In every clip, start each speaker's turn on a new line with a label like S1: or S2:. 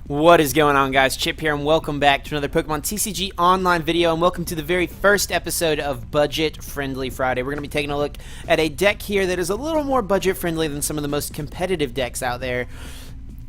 S1: What is going on, guys? Chip here, and welcome back to another Pokemon TCG online video, and welcome to the very first episode of Budget Friendly Friday. We're going to be taking a look at a deck here that is a little more budget friendly than some of the most competitive decks out there.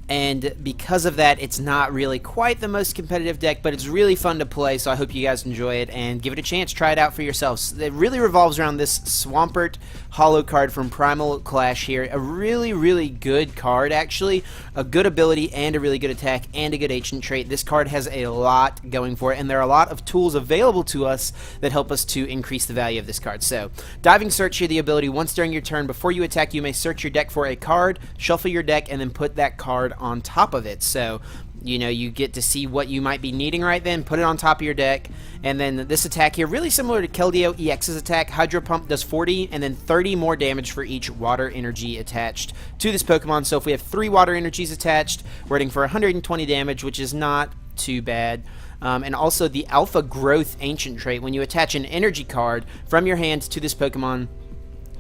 S1: And because of that, it's not really quite the most competitive deck, but it's really fun to play, so I hope you guys enjoy it and give it a chance. Try it out for yourselves. It really revolves around this Swampert holo card from Primal Clash here. A really good card, actually. A good ability and a really good attack and a good ancient trait. This card has a lot going for it, and there are a lot of tools available to us that help us to increase the value of this card. So, Diving Search here, the ability, once during your turn, before you attack, you may search your deck for a card, shuffle your deck, and then put that card on top of it. So, you know, you get to see what you might be needing right then, put it on top of your deck, and then this attack here, really similar to Keldeo EX's attack. Hydro Pump does 40 and then 30 more damage for each water energy attached to this Pokemon. So if we have 3 water energies attached, we're hitting for 120 damage, which is not too bad. And also the Alpha Growth Ancient trait, when you attach an energy card from your hand to this Pokemon,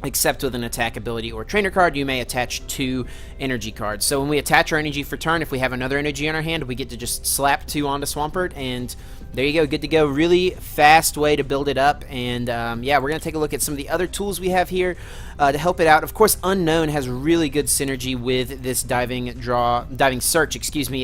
S1: except with an attack ability or trainer card, you may attach 2 energy cards. So when we attach our energy for turn, if we have another energy in our hand, we get to just slap 2 onto Swampert, and there you go, good to go. Really fast way to build it up. And yeah, we're going to take a look at some of the other tools we have here to help it out. Of course, Unown has really good synergy with this Diving Search,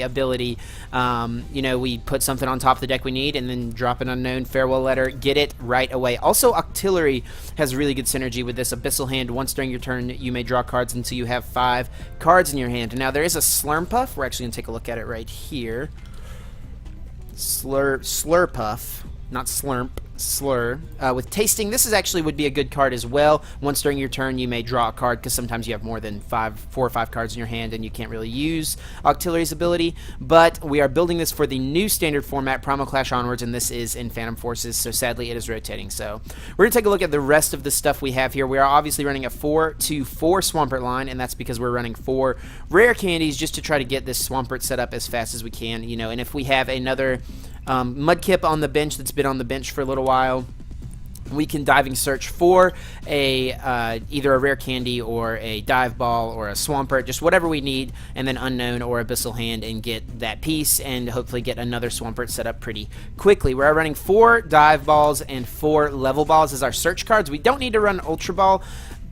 S1: ability. You know, we put something on top of the deck we need and then drop an Unown farewell letter, get it right away. Also, Octillery has really good synergy with this Abyssal Hand. Once during your turn, you may draw cards until you have 5 cards in your hand. Now, there is a Slurpuff. We're actually going to take a look at it right here. Slurpuff, not Slurp, Slur. With Tasting, this is actually would be a good card as well. Once during your turn, you may draw a card, because sometimes you have more than 4 or 5 cards in your hand and you can't really use Octillery's ability. But we are building this for the new standard format, Primal Clash onwards, and this is in Phantom Forces, so sadly it is rotating. So we're going to take a look at the rest of the stuff we have here. We are obviously running a 4-2-4 Swampert line, and that's because we're running 4 rare candies just to try to get this Swampert set up as fast as we can, you know. And if we have another Mudkip on the bench that's been on the bench for a little while, we can Diving Search for a either a Rare Candy or a Dive Ball or a Swampert, just whatever we need, and then Unown or Abyssal Hand and get that piece and hopefully get another Swampert set up pretty quickly. We're running 4 Dive Balls and 4 Level Balls as our search cards. We don't need to run Ultra Ball.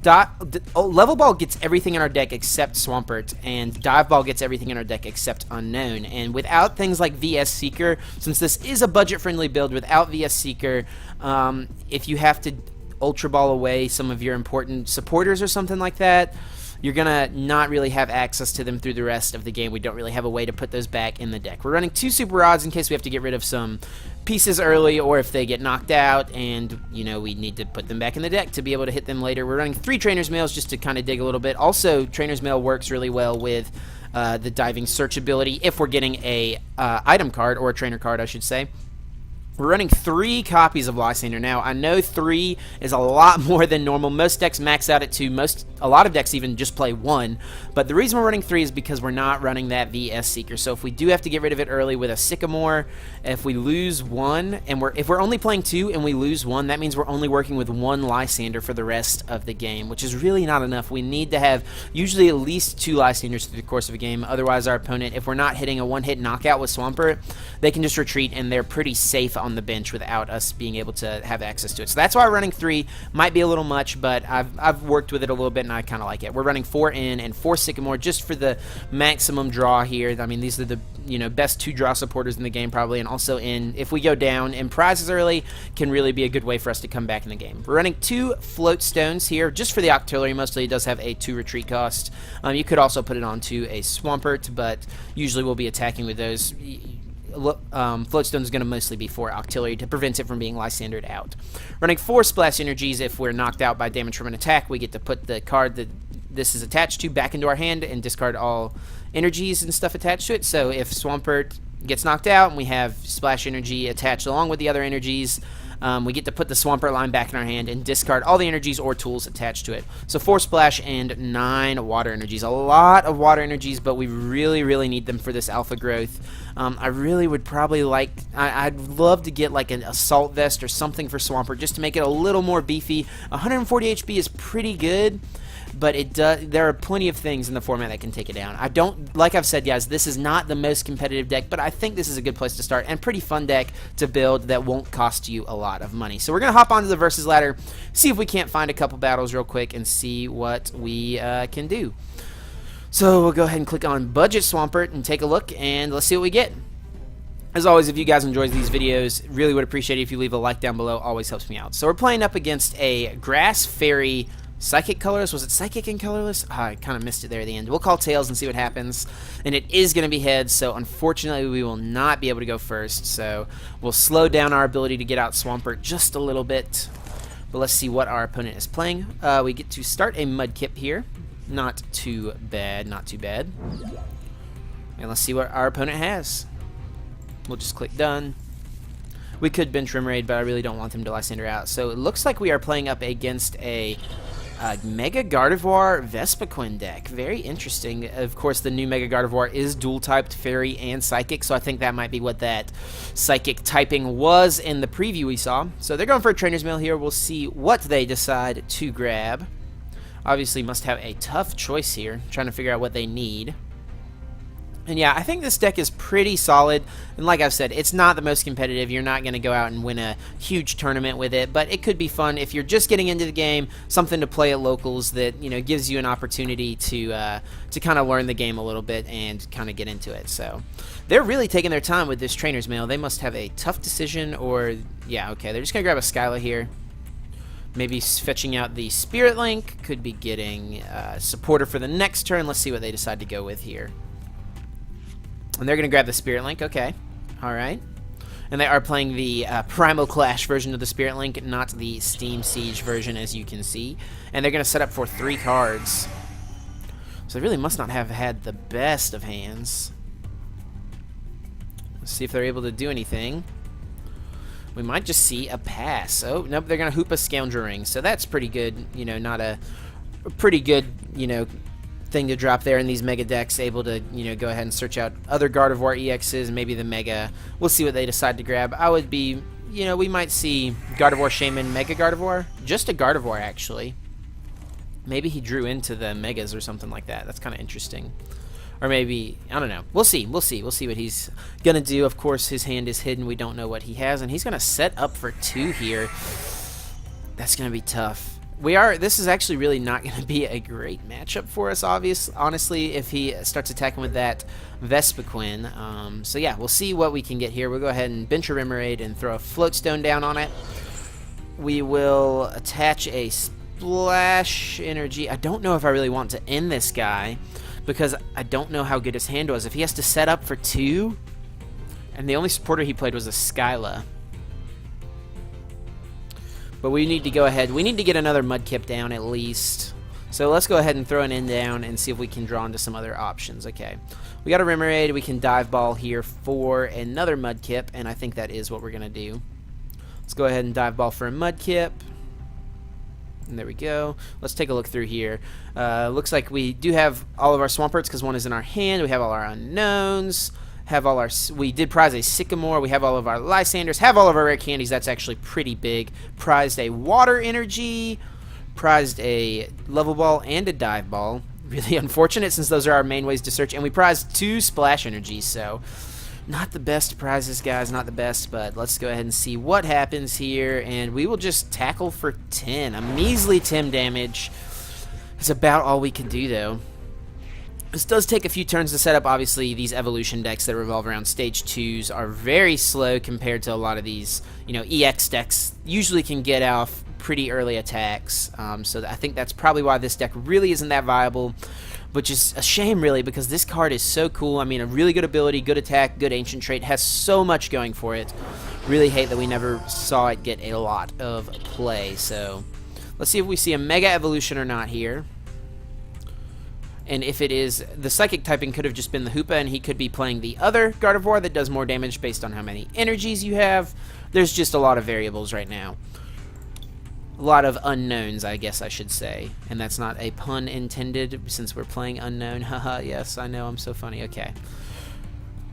S1: Level Ball gets everything in our deck except Swampert, and Dive Ball gets everything in our deck except Unown. And without things like VS Seeker, since this is a budget-friendly build, without VS Seeker, if you have to Ultra Ball away some of your important supporters or something like that, you're going to not really have access to them through the rest of the game. We don't really have a way to put those back in the deck. We're running 2 Super Rods in case we have to get rid of some pieces early, or if they get knocked out and, you know, we need to put them back in the deck to be able to hit them later. We're running 3 Trainers Mails just to kind of dig a little bit. Also, Trainers Mail works really well with the Diving Search ability if we're getting a item card, or a trainer card, I should say. We're running 3 copies of Lysandre. Now, I know 3 is a lot more than normal. Most decks max out at 2. A lot of decks even just play 1. But the reason we're running 3 is because we're not running that VS Seeker. So if we do have to get rid of it early with a Sycamore, if we lose 1, and if we're only playing 2 and we lose 1, that means we're only working with 1 Lysandre for the rest of the game, which is really not enough. We need to have usually at least 2 Lysandres through the course of a game. Otherwise, our opponent, if we're not hitting a one-hit knockout with Swampert, they can just retreat, and they're pretty safe on the bench without us being able to have access to it. So that's why running 3 might be a little much, but I've worked with it a little bit and I kind of like it. We're running 4 in and 4 Sycamore just for the maximum draw here. I mean, these are the, you know, best 2 draw supporters in the game probably, and also if we go down in prizes early, can really be a good way for us to come back in the game. We're running 2 Float Stones here just for the Octillery. Mostly it does have a 2 retreat cost. You could also put it onto a Swampert, but usually we'll be attacking with those. Float Stone is going to mostly be for Octillery to prevent it from being Lysandred out. Running 4 Splash Energies. If we're knocked out by damage from an attack, we get to put the card that this is attached to back into our hand and discard all energies and stuff attached to it. So if Swampert gets knocked out and we have Splash Energy attached along with the other energies, we get to put the Swampert line back in our hand and discard all the energies or tools attached to it. So 4 Splash and 9 Water Energies. A lot of Water Energies, but we really need them for this Alpha Growth. I really would probably like, I'd love to get like an Assault Vest or something for Swampert just to make it a little more beefy. 140 HP is pretty good. but there are plenty of things in the format that can take it down. Like I've said, guys, this is not the most competitive deck, but I think this is a good place to start and pretty fun deck to build that won't cost you a lot of money. So we're going to hop onto the versus ladder, see if we can't find a couple battles real quick and see what we can do. So we'll go ahead and click on Budget Swampert and take a look, and let's see what we get. As always, if you guys enjoy these videos, really would appreciate it if you leave a like down below. Always helps me out. So we're playing up against a Grass Fairy Psychic Colorless. Was it Psychic and Colorless? Oh, I kind of missed it there at the end. We'll call Tails and see what happens. And it is going to be Heads, so unfortunately we will not be able to go first. So we'll slow down our ability to get out Swampert just a little bit. But let's see what our opponent is playing. We get to start a Mudkip here. Not too bad, not too bad. And let's see what our opponent has. We'll just click done. We could bench Remoraid, but I really don't want them to Lysandre out. So it looks like we are playing up against a Mega Gardevoir Vespiquen deck. Very interesting. Of course, the new Mega Gardevoir is dual-typed Fairy and Psychic, so I think that might be what that Psychic typing was in the preview we saw. So they're going for a Trainer's Mail here. We'll see what they decide to grab. Obviously must have a tough choice here, trying to figure out what they need. And yeah, I think this deck is pretty solid, and like I've said, it's not the most competitive. You're not going to go out and win a huge tournament with it, but it could be fun if you're just getting into the game, something to play at locals that, you know, gives you an opportunity to kind of learn the game a little bit and kind of get into it. So they're really taking their time with this Trainer's Mail. They must have a tough decision, or yeah, okay, they're just going to grab a Skyla here. Maybe fetching out the Spirit Link, could be getting Supporter for the next turn. Let's see what they decide to go with here. And they're going to grab the Spirit Link, okay. Alright. And they are playing the Primal Clash version of the Spirit Link, not the Steam Siege version, as you can see. And they're going to set up for 3 cards. So they really must not have had the best of hands. Let's see if they're able to do anything. We might just see a pass. Oh, nope, they're going to hoop a Scoundrel Ring. So that's pretty good, you know, not a pretty good, you know, thing to drop there in these Mega decks. Able to, you know, go ahead and search out other Gardevoir EXs, maybe the Mega. We'll see what they decide to grab. I would be, you know, we might see Gardevoir Shaman, Mega Gardevoir. Just a Gardevoir, actually. Maybe he drew into the Megas or something like that. That's kind of interesting. Or maybe, I don't know. We'll see. We'll see. We'll see what he's going to do. Of course, his hand is hidden. We don't know what he has. And he's going to set up for 2 here. That's going to be tough. This is actually really not going to be a great matchup for us, honestly, if he starts attacking with that Vespiquen. So yeah, we'll see what we can get here. We'll go ahead and bench a Remoraid and throw a Float Stone down on it. We will attach a Splash Energy. I don't know if I really want to end this guy, because I don't know how good his hand was. If he has to set up for 2, and the only supporter he played was a Skyla. But we need to go ahead. We need to get another Mudkip down at least. So let's go ahead and throw an in down and see if we can draw into some other options. Okay. We got a Remoraid. We can Dive Ball here for another Mudkip, and I think that is what we're going to do. Let's go ahead and Dive Ball for a Mudkip. And there we go. Let's take a look through here. Looks like we do have all of our Swamperts because one is in our hand. We have all our Unknowns. We did prize a Sycamore. We have all of our Lysandres. Have all of our rare candies. That's actually pretty big. Prized a Water Energy. Prized a Level Ball and a Dive Ball. Really unfortunate since those are our main ways to search. And we prized 2 Splash Energies. So not the best prizes, guys. Not the best, but let's go ahead and see what happens here. And we will just tackle for 10. A measly 10 damage. That's about all we can do, though. This does take a few turns to set up. Obviously, these evolution decks that revolve around stage 2s are very slow compared to a lot of these, you know, EX decks. Usually can get off pretty early attacks. So I think that's probably why this deck really isn't that viable, which is a shame, really, because this card is so cool. I mean, a really good ability, good attack, good ancient trait, has so much going for it. Really hate that we never saw it get a lot of play. So let's see if we see a Mega Evolution or not here. And if it is, the Psychic typing could have just been the Hoopa, and he could be playing the other Gardevoir that does more damage based on how many energies you have. There's just a lot of variables right now. A lot of unknowns, I guess I should say. And that's not a pun intended, since we're playing Unknown. Haha, yes, I know, I'm so funny. Okay.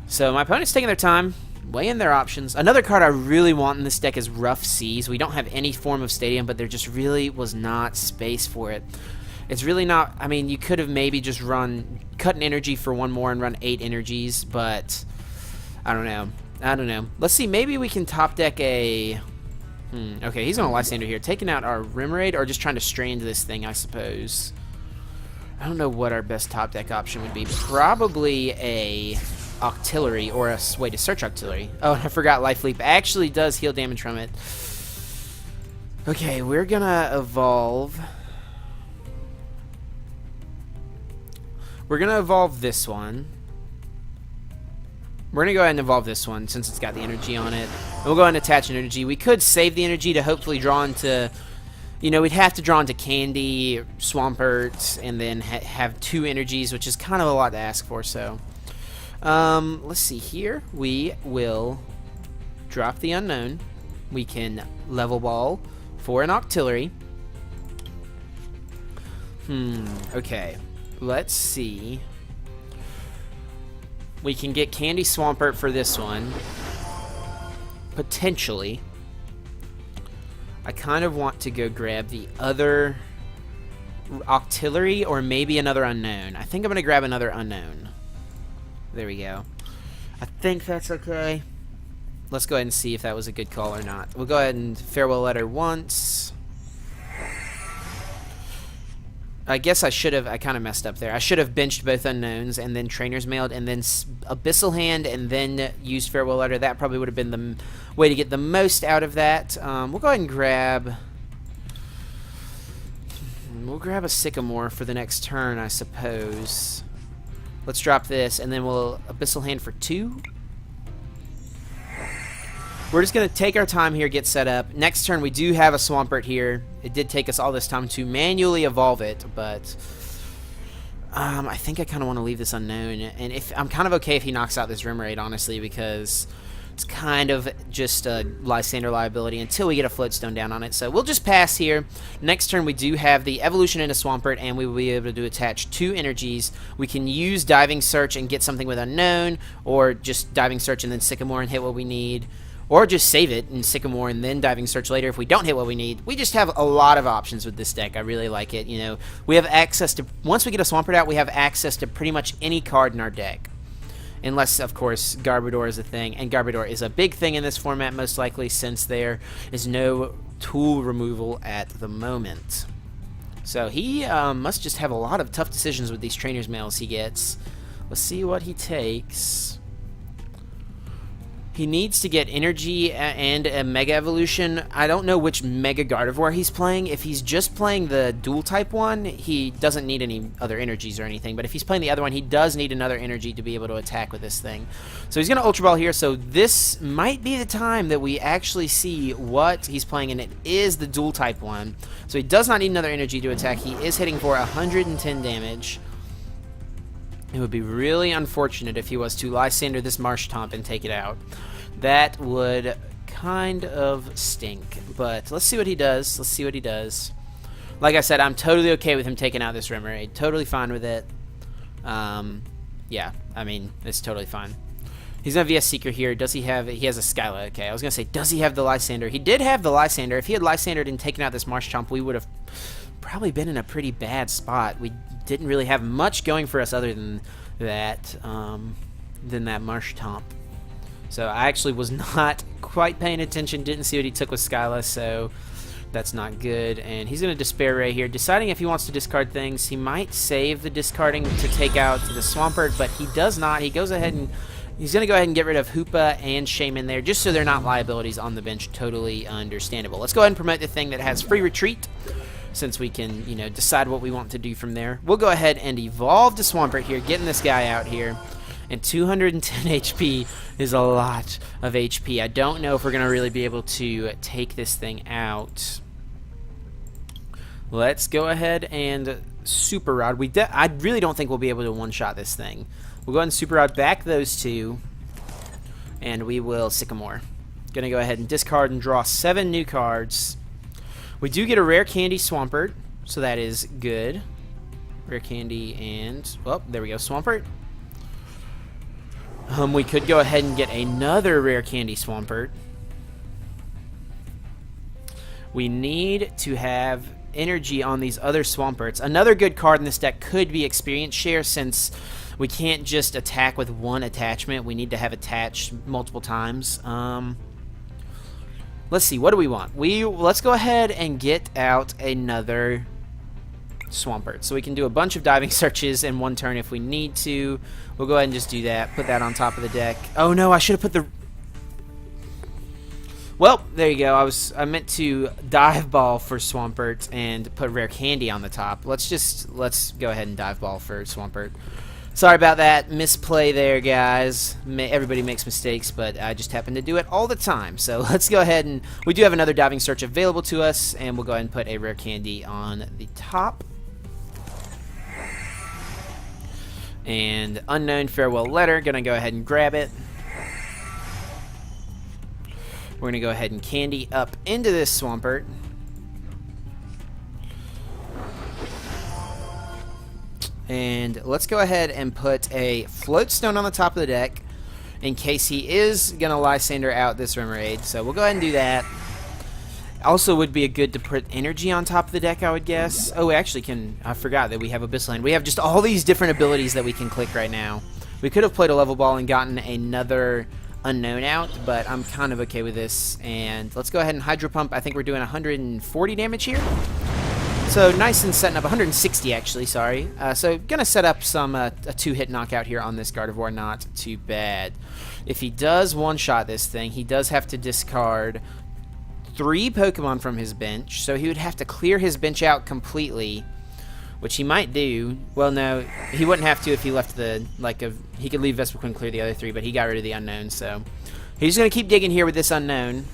S1: So my opponent's taking their time, weighing their options. Another card I really want in this deck is Rough Seas. We don't have any form of Stadium, but there just really was not space for it. It's really not... I mean, you could have maybe just cut an energy for one more and run 8 energies, but I don't know. I don't know. Let's see. Maybe we can top deck a... okay, he's going to Lysandre here. Taking out our Remoraid or just trying to strand this thing, I suppose. I don't know what our best top deck option would be. Probably a Octillery or a way to search Octillery. Oh, I forgot Life Leap actually does heal damage from it. Okay, we're going to evolve... We're going to evolve this one. We're going to go ahead and evolve this one since it's got the energy on it. And we'll go ahead and attach an energy. We could save the energy to hopefully draw into... You know, we'd have to draw into Candy, Swampert, and then have 2 energies, which is kind of a lot to ask for, so... let's see here. We will drop the Unown. We can Level Ball for an Octillery. Okay. Let's see. We can get Candy Swampert for this one. Potentially. I kind of want to go grab the other Octillery or maybe another Unown. I think I'm going to grab another Unown. There we go. I think that's okay. Let's go ahead and see if that was a good call or not. We'll go ahead and farewell letter once. I guess I should have... I kind of messed up there. I should have benched both Unowns and then Trainers Mailed and then Abyssal Hand and then used Farewell Letter. That probably would have been the way to get the most out of that. We'll go ahead and grab... We'll grab a Sycamore for the next turn, I suppose. Let's drop this and then we'll Abyssal Hand for 2. We're just going to take our time here, get set up. Next turn, we do have a Swampert here. It did take us all this time to manually evolve it, but I think I kind of want to leave this Unown. And if I'm kind of okay if he knocks out this Remoraid, honestly, because it's kind of just a Lysandre liability until we get a Float Stone down on it. So we'll just pass here. Next turn, we do have the evolution into Swampert, and we will be able to attach 2 energies. We can use Diving Search and get something with Unown, or just Diving Search and then Sycamore and hit what we need. Or just save it in Sycamore and then Diving Search later if we don't hit what we need. We just have a lot of options with this deck. I really like it. You know, we have access to... Once we get a Swampert out, we have access to pretty much any card in our deck. Unless, of course, Garbodor is a thing. And Garbodor is a big thing in this format, most likely, since there is no tool removal at the moment. So he must just have a lot of tough decisions with these Trainers Mails he gets. Let's see what he takes. He needs to get energy and a Mega Evolution. I don't know which Mega Gardevoir he's playing. If he's just playing the Dual Type one, he doesn't need any other energies or anything. But if he's playing the other one, he does need another energy to be able to attack with this thing. So he's going to Ultra Ball here. So this might be the time that we actually see what he's playing, and it is the Dual Type one. So he does not need another energy to attack. He is hitting for 110 damage. It would be really unfortunate if he was to Lysandre this Marshtomp and take it out. That would kind of stink. But let's see what he does. Let's see what he does. Like I said, I'm totally okay with him taking out this Remoraid. Totally fine with it. Yeah, I mean, it's totally fine. He's going to VS Seeker here. Does he have... He has a Skyla. Okay, I was going to say, does he have the Lysandre? He did have the Lysandre. If he had Lysandre and taken out this Marshtomp, we would have probably been in a pretty bad spot. We didn't really have much going for us other than that Marshtomp. So I actually was not quite paying attention, didn't see what he took with Skyla, so that's not good. And he's going to Despair Ray here, deciding if he wants to discard things. He might save the discarding to take out the Swampert, but he does not. He goes ahead and he's going to go ahead and get rid of Hoopa and Shaman there, just so they're not liabilities on the bench. Totally understandable. Let's go ahead and promote the thing that has free retreat, since we can, you know, decide what we want to do from there. We'll go ahead and evolve the Swampert here, getting this guy out here. And 210 HP is a lot of HP. I don't know if we're going to really be able to take this thing out. Let's go ahead and Super Rod. I really don't think we'll be able to one-shot this thing. We'll go ahead and Super Rod back those 2. And we will Sycamore. Going to go ahead and discard and draw 7 new cards. We do get a Rare Candy Swampert, so that is good. Rare Candy and... Well, there we go, Swampert. We could go ahead and get another Rare Candy Swampert. We need to have energy on these other Swamperts. Another good card in this deck could be Experience Share, since we can't just attack with one attachment. We need to have attached multiple times. Let's see, what do we want? Let's go ahead and get out another Swampert, so we can do a bunch of diving searches in one turn if we need to. We'll go ahead and just do that. Put that on top of the deck. Oh no, I should have put the... Well, there you go. I meant to Dive Ball for Swampert and put Rare Candy on the top. Let's go ahead and Dive Ball for Swampert. Sorry about that. Misplay there, guys. Everybody makes mistakes, but I just happen to do it all the time. So let's go ahead and... We do have another diving search available to us, and we'll go ahead and put a Rare Candy on the top. And Unknown Farewell Letter. Gonna go ahead and grab it. We're going to go ahead and candy up into this Swampert. And let's go ahead and put a Float Stone on the top of the deck in case he is going to Lysandre out this Remoraid. So we'll go ahead and do that. Also would be good to put energy on top of the deck, I would guess. Oh, we actually can... I forgot that we have Abyssal Hand. We have just all these different abilities that we can click right now. We could have played a Level Ball and gotten another Unknown out, but I'm kind of okay with this. And let's go ahead and Hydro Pump. I think we're doing 140 damage here. So nice and setting up 160 actually, sorry. So gonna set up some a 2-hit knockout here on this Gardevoir, not too bad. If he does one-shot this thing, he does have to discard 3 Pokemon from his bench, so he would have to clear his bench out completely, which he might do. Well, no, he wouldn't have to if he left the, he could leave Vespiquen, clear the other 3, but he got rid of the Unknown, so he's going to keep digging here with this Unknown.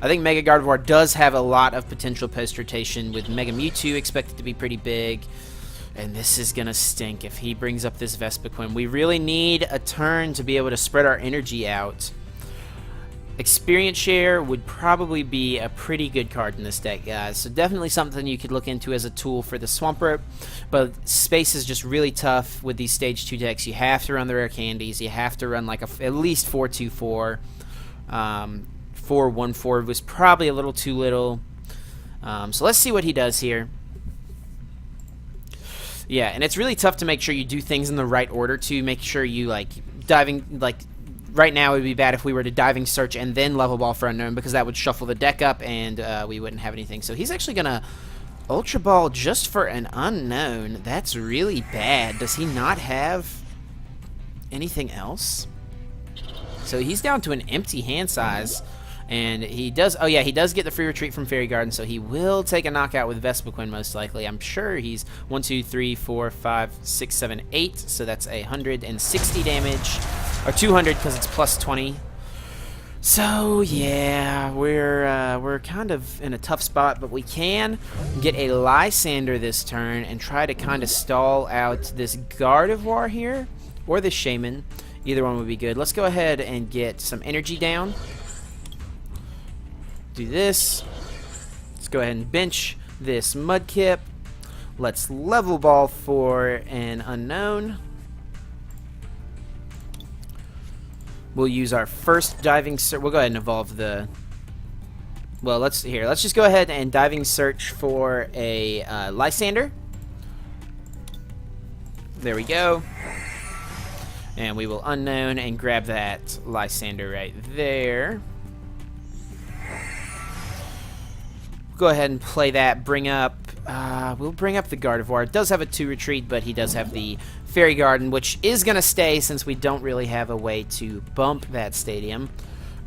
S1: I think Mega Gardevoir does have a lot of potential post-rotation, with Mega Mewtwo expected to be pretty big, and this is going to stink if he brings up this Vespiquen. We really need a turn to be able to spread our energy out. Experience Share would probably be a pretty good card in this deck, guys. So definitely something you could look into as a tool for the Swampert. But space is just really tough with these Stage 2 decks. You have to run the Rare Candies. You have to run like at least 4-2-4. 4-1-4 was probably a little too little. So let's see what he does here. Yeah, and it's really tough to make sure you do things in the right order to make sure you right now it would be bad if we were to diving search and then Level Ball for Unknown, because that would shuffle the deck up and we wouldn't have anything. So he's actually going to Ultra Ball just for an Unknown. That's really bad. Does he not have anything else? So he's down to an empty hand size. And he does, oh yeah, he does get the free retreat from Fairy Garden, so he will take a knockout with Vespiquen most likely. I'm sure he's 1, 2, 3, 4, 5, 6, 7, 8, so that's 160 damage, or 200 because it's plus 20. So yeah, we're kind of in a tough spot, but we can get a Lysandre this turn and try to kind of stall out this Gardevoir here, or this Shaman. Either one would be good. Let's go ahead and get some energy down. Do this. Let's go ahead and bench this Mudkip. Let's Level Ball for an Unknown. We'll use our first diving search. We'll go ahead and evolve the... Well, let's just go ahead and diving search for a Lysandre. There we go. And we will Unknown and grab that Lysandre right there. Go ahead and play that. Bring up. We'll bring up the Gardevoir. It does have a 2 retreat, but he does have the Fairy Garden, which is gonna stay since we don't really have a way to bump that stadium.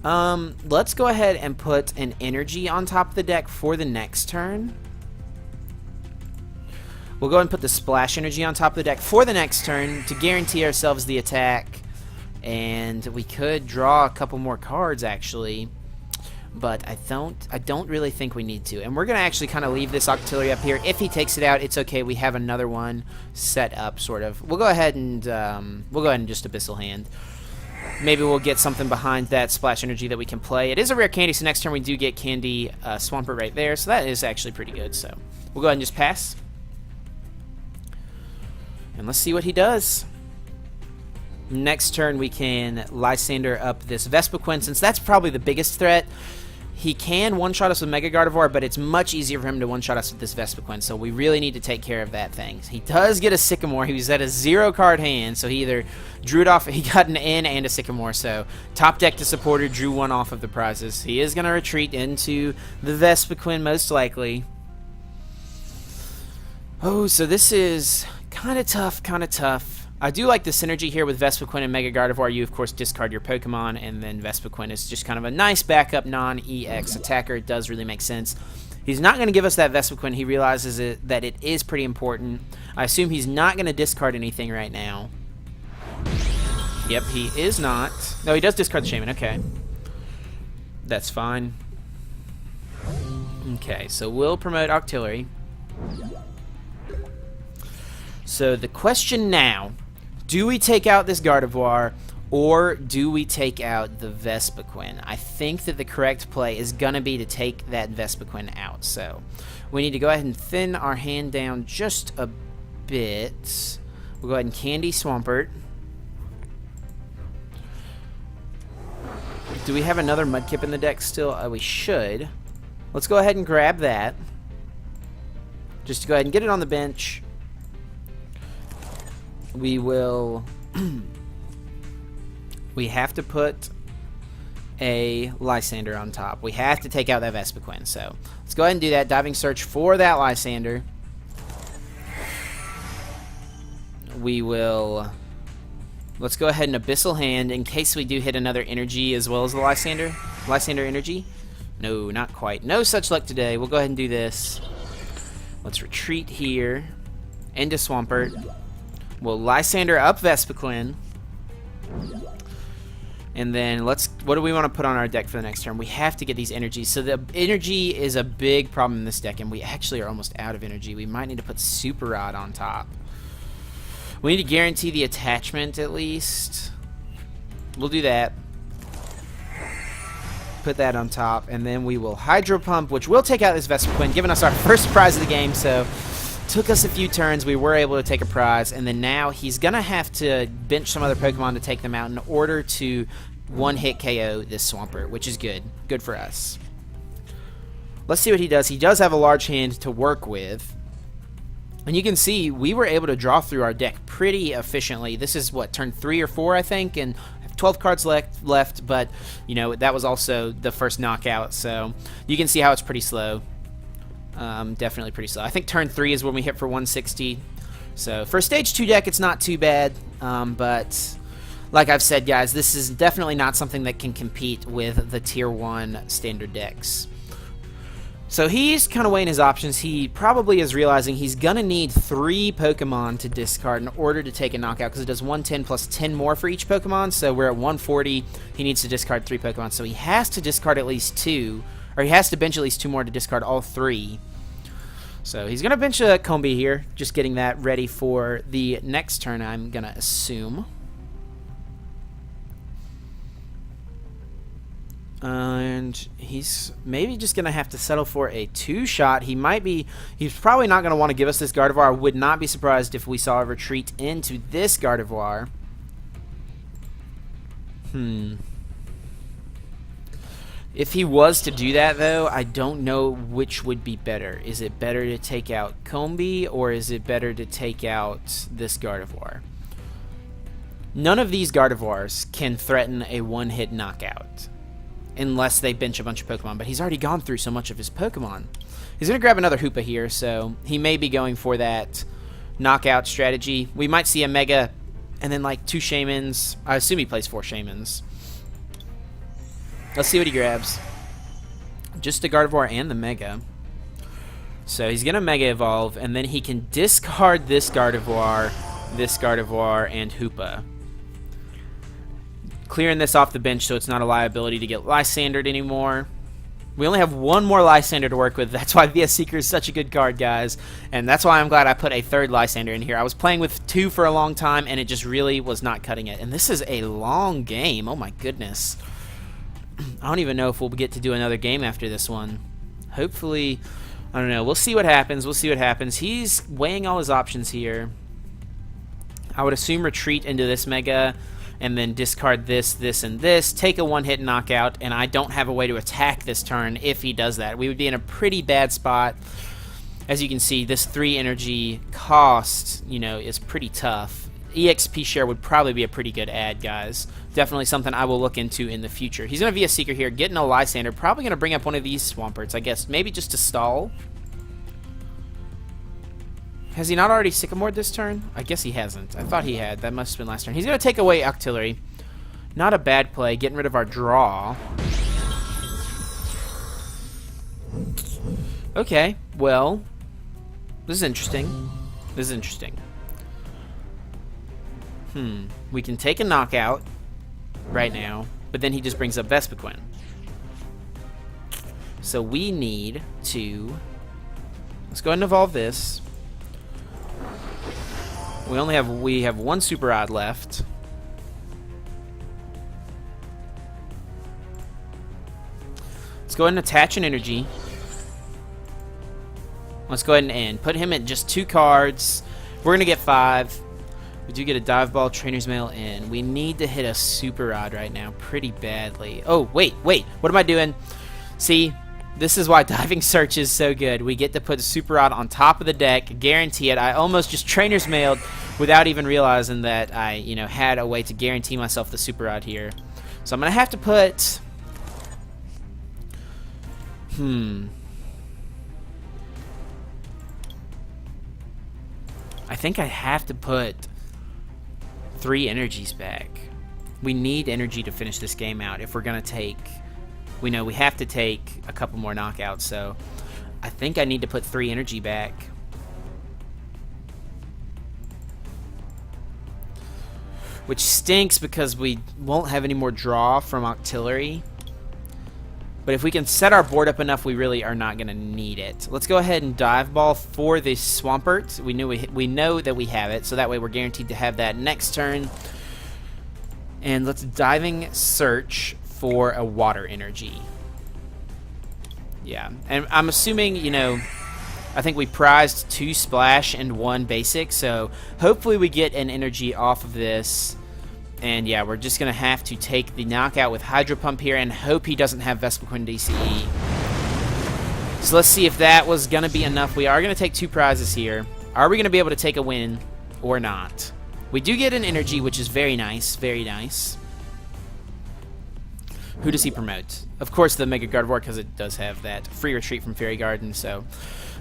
S1: Let's go ahead and put an energy on top of the deck for the next turn. We'll go ahead and put the Splash Energy on top of the deck for the next turn to guarantee ourselves the attack, and we could draw a couple more cards actually. But I don't really think we need to. And we're going to actually kind of leave this Octillery up here. If he takes it out, it's okay. We have another one set up, sort of. We'll go ahead and just Abyssal Hand. Maybe we'll get something behind that Splash Energy that we can play. It is a Rare Candy, so next turn we do get Candy Swampert right there. So that is actually pretty good. So we'll go ahead and just pass. And let's see what he does. Next turn we can Lysandre up this Vespiquen, since that's probably the biggest threat. He can one-shot us with Mega Gardevoir, but it's much easier for him to one-shot us with this Vespiquen, so we really need to take care of that thing. He does get a Sycamore. He was at a 0-card hand, so he either drew it off. He got an N and a Sycamore, so top deck to supporter drew one off of the prizes. He is going to retreat into the Vespiquen, most likely. Oh, so this is kind of tough, kind of tough. I do like the synergy here with Vespiquen and Mega Gardevoir. You, of course, discard your Pokemon, and then Vespiquen is just kind of a nice backup non-EX attacker. It does really make sense. He's not going to give us that Vespiquen. He realizes that it is pretty important. I assume he's not going to discard anything right now. Yep, he is not. No, he does discard the Shaman. Okay. That's fine. Okay, so we'll promote Octillery. So the question now, do we take out this Gardevoir, or do we take out the Vespiquen? I think that the correct play is going to be to take that Vespiquen out. So we need to go ahead and thin our hand down just a bit. We'll go ahead and Candy Swampert. Do we have another Mudkip in the deck still? We should. Let's go ahead and grab that. Just to go ahead and get it on the bench. We will... we have to put a Lysandre on top. We have to take out that Vespiquen. So let's go ahead and do that. Diving search for that Lysandre. We will... let's go ahead and Abyssal Hand in case we do hit another energy as well as the Lysandre. Lysandre energy? No, not quite. No such luck today. We'll go ahead and do this. Let's retreat here into Swampert. We'll Lysandre up Vespiquen. And then let's... what do we want to put on our deck for the next turn? We have to get these energies. So the energy is a big problem in this deck, and we actually are almost out of energy. We might need to put Super Rod on top. We need to guarantee the attachment at least. We'll do that. Put that on top, and then we will Hydro Pump, which will take out this Vespiquen, giving us our first prize of the game. So took us a few turns. We were able to take a prize, and then now he's going to have to bench some other Pokemon to take them out in order to one-hit KO this Swampert, which is good. Good for us. Let's see what he does. He does have a large hand to work with. And you can see we were able to draw through our deck pretty efficiently. This is, what, turn 3 or 4, I think, and 12 cards left, but, you know, that was also the first knockout, so you can see how it's pretty slow. Definitely pretty slow. I think turn 3 is when we hit for 160. So for a stage 2 deck, it's not too bad, but like I've said, guys, this is definitely not something that can compete with the tier 1 standard decks. So he's kind of weighing his options. He probably is realizing he's going to need 3 Pokemon to discard in order to take a knockout, because it does 110 plus 10 more for each Pokemon, so we're at 140. He needs to discard 3 Pokemon, so he has to discard at least 2, or he has to bench at least 2 more to discard all 3. So he's going to bench a Combi here, just getting that ready for the next turn, I'm going to assume. And he's maybe just going to have to settle for a 2-shot. He's probably not going to want to give us this Gardevoir. I would not be surprised if we saw a retreat into this Gardevoir. If he was to do that, though, I don't know which would be better. Is it better to take out Combi, or is it better to take out this Gardevoir? None of these Gardevoirs can threaten a one-hit knockout unless they bench a bunch of Pokemon, but he's already gone through so much of his Pokemon. He's going to grab another Hoopa here, so he may be going for that knockout strategy. We might see a Mega and then like 2 Shamans. I assume he plays 4 Shamans. Let's see what he grabs. Just the Gardevoir and the Mega. So he's going to Mega Evolve, and then he can discard this Gardevoir, and Hoopa. Clearing this off the bench so it's not a liability to get Lysandred anymore. We only have 1 more Lysandre to work with. That's why VS Seeker is such a good card, guys. And that's why I'm glad I put a 3rd Lysandre in here. I was playing with 2 for a long time, and it just really was not cutting it. And this is a long game. Oh, my goodness. I don't even know if we'll get to do another game after this one. Hopefully, I don't know. We'll see what happens. We'll see what happens. He's weighing all his options here. I would assume retreat into this Mega. and then discard this, this, and this, take a one-hit knockout, and I don't have a way to attack this turn if he does that. We would be in a pretty bad spot. As you can see, this 3 energy cost, you know, is pretty tough. EXP share would probably be a pretty good add, guys. Definitely something I will look into in the future. He's going to be a Seeker here, getting a Lysandre. Probably going to bring up one of these Swamperts, I guess. Maybe just to stall. Has he not already Sycamored this turn? I guess he hasn't. I thought he had. That must have been last turn. He's going to take away Octillery. Not a bad play. Getting rid of our draw. Okay, well, this is interesting. This is interesting. We can take a knockout right now, but then he just brings up Vespiquen. So we need to... Let's go ahead and evolve this. We have one Super Rod left. Let's go ahead and attach an energy. Let's go ahead and end. Put him at just 2 cards. We're going to get 5. We do get a Dive Ball, Trainers Mail in. We need to hit a Super Rod right now pretty badly. Oh, wait. What am I doing? See, this is why Diving Search is so good. We get to put a Super Rod on top of the deck, guarantee it. I almost just Trainers Mailed without even realizing that I, you know, had a way to guarantee myself the Super Rod here. So I'm going to have to put... I think I have to put 3 energies back. We need energy to finish this game out if we're going to take... We know we have to take a couple more knockouts, so I think I need to put 3 energy back. Which stinks because we won't have any more draw from Octillery. But if we can set our board up enough, we really are not going to need it. Let's go ahead and Dive Ball for the Swampert. We know that we have it, so that way we're guaranteed to have that next turn. And let's Diving Search for a Water Energy. Yeah, and I'm assuming, you know, I think we prized 2 Splash and 1 Basic, so hopefully we get an energy off of this. And yeah, we're just going to have to take the knockout with Hydro Pump here and hope he doesn't have Vespiquen DCE. So let's see if that was going to be enough. We are going to take 2 prizes here. Are we going to be able to take a win or not? We do get an energy, which is very nice. Very nice. Who does he promote? Of course, the Mega Gardevoir, because it does have that free retreat from Fairy Garden. So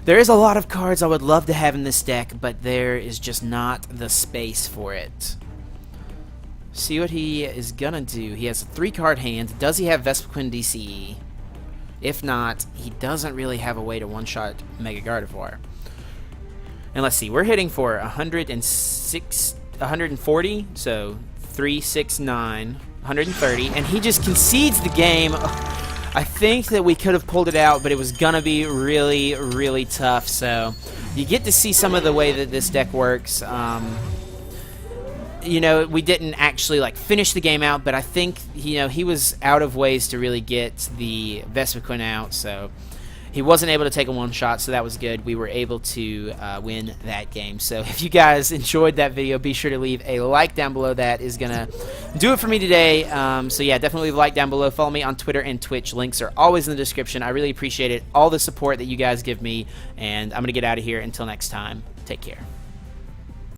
S1: there is a lot of cards I would love to have in this deck, but there is just not the space for it. See what he is gonna do. He has a 3-card hand. Does he have Vespiquen DCE? If not, he doesn't really have a way to one-shot Mega Gardevoir. And let's see, we're hitting for 140, so 3, 6, 9, 130, and he just concedes the game. I think that we could have pulled it out, but it was gonna be really, really tough. So you get to see some of the way that this deck works. You know, we didn't actually like finish the game out, but I think, you know, he was out of ways to really get the Vespiquen out, so he wasn't able to take a one-shot, so that was good. We were able to win that game. So if you guys enjoyed that video, be sure to leave a like down below. That is going to do it for me today. So yeah, definitely leave a like down below. Follow me on Twitter and Twitch. Links are always in the description. I really appreciate it, all the support that you guys give me, and I'm going to get out of here. Until next time, take care.